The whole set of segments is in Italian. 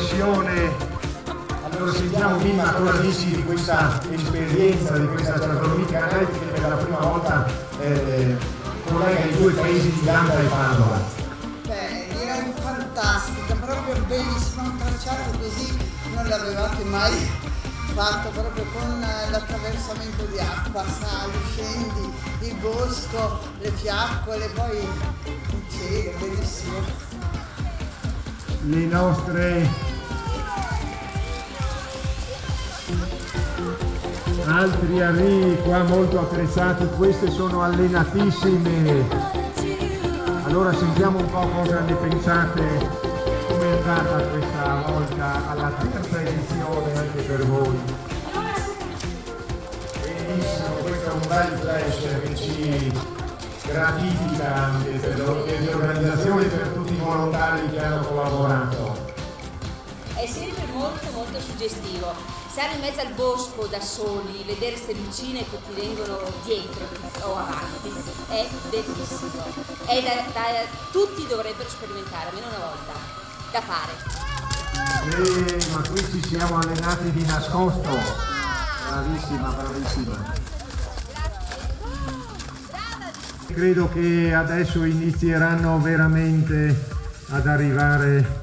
pressione. Allora sentiamo Mimma cosa dici di questa esperienza, di questa Triathlon Night che per la prima volta collega i due paesi di Ganda e Padova. Beh, era fantastica, proprio bellissimo, un tracciato così non l'avevate mai fatto, proprio con l'attraversamento di acqua, sali, scendi, il bosco, le fiaccole, poi il cielo, bellissimo. Le nostre altri arrivi qua molto attrezzati, queste sono allenatissime. Allora sentiamo un po' cosa ne pensate, come è andata questa volta alla terza edizione anche per voi. Benissimo, questo è un bel flash che ci gratifica anche per l'organizzazione e per tutti i volontari che hanno collaborato. È sempre molto suggestivo. Stare in mezzo al bosco da soli, vedere queste lucine che ti vengono dietro o avanti, è bellissimo. Tutti dovrebbero sperimentare, almeno una volta, da fare. Ma qui ci siamo allenati di nascosto. Bravissima. Credo che adesso inizieranno veramente ad arrivare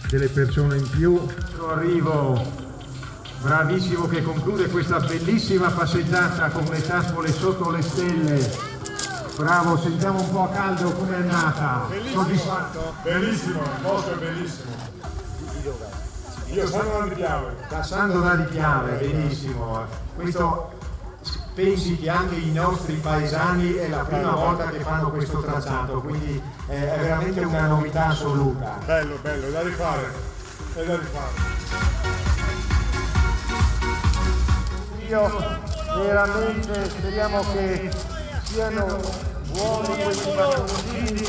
delle persone in più. Arrivo bravissimo che conclude questa bellissima passeggiata con le taspole sotto le stelle. Bravo, sentiamo un po' a caldo come è andata. Soddisfatto? Bellissimo, il posto è bellissimo. Io sono di Piave. Da Sandona di Piave, benissimo. Questo pensi che anche i nostri paesani è la prima volta che fanno questo tracciato, quindi è veramente una novità assoluta. Bello, è da rifare. Io veramente speriamo che siano buoni questi bastoncini.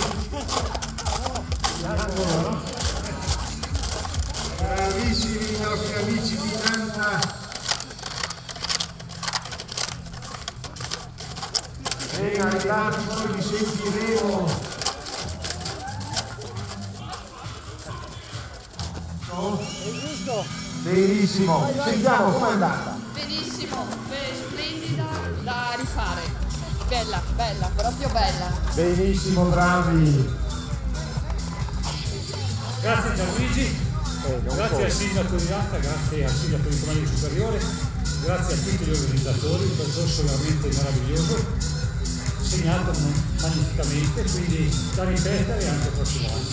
Bravissimi i nostri amici di Nanta. Appena arrivati poi li sentiremo. Benissimo, sentiamo com'è andata. Benissimo, splendida, da rifare. Bella, proprio bella. Benissimo, bravi. Grazie Gianluigi, grazie al sindaco di Nanta, grazie al sindaco di Comagli Superiore, grazie a tutti gli organizzatori, un percorso veramente meraviglioso, segnato magnificamente, quindi da ripetere anche il prossimo anno.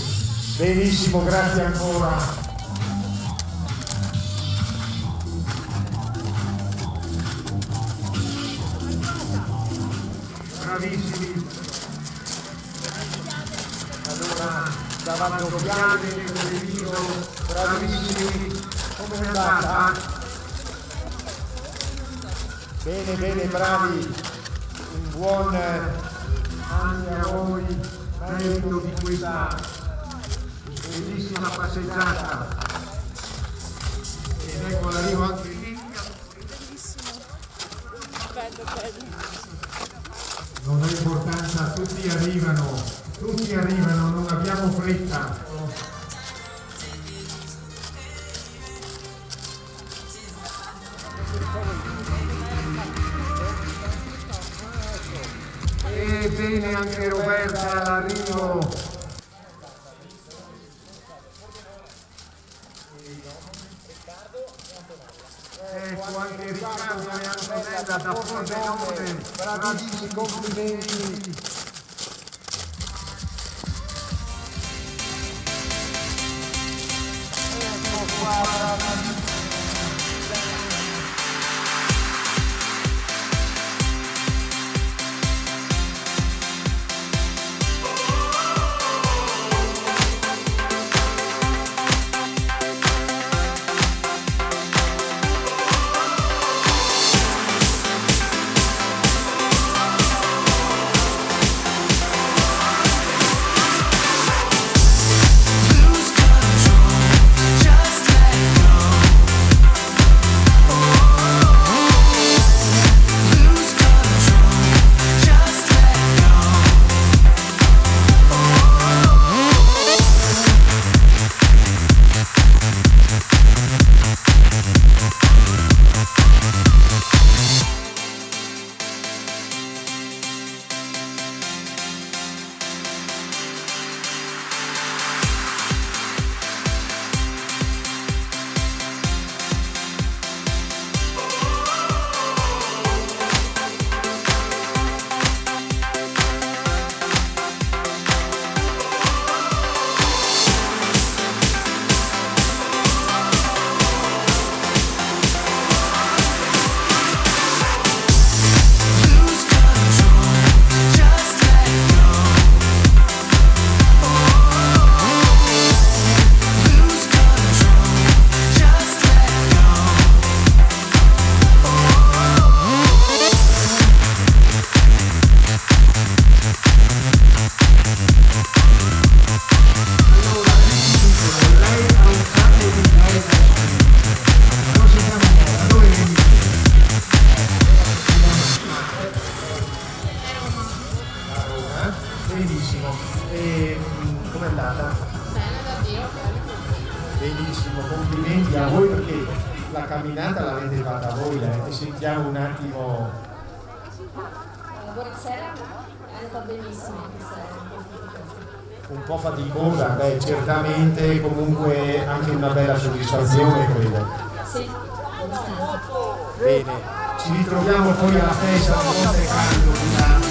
Benissimo, grazie ancora. Bravissimi. Allora, davanti a Piave, bravissimi. Come è andata? Bene, bravi. Un buon anche a voi, merito di questa bellissima passeggiata. Ed ecco l'arrivo anche lì. Bello. Non ha importanza, tutti arrivano, non abbiamo fretta. E bene anche Roberta all'arrivo. Ecco anche Riccardo e Antonella da Pordenone, bravissimi, complimenti. Ecco qua, bravissimi. Lose control, just let Benissimo, complimenti a voi perché la camminata l'avete fatta voi, e sentiamo un attimo. Buonasera, è andata benissimo Un po' faticosa, beh, certamente, comunque anche una bella soddisfazione, credo. Sì, abbastanza. Bene, ci ritroviamo poi alla festa di Monte Carlo.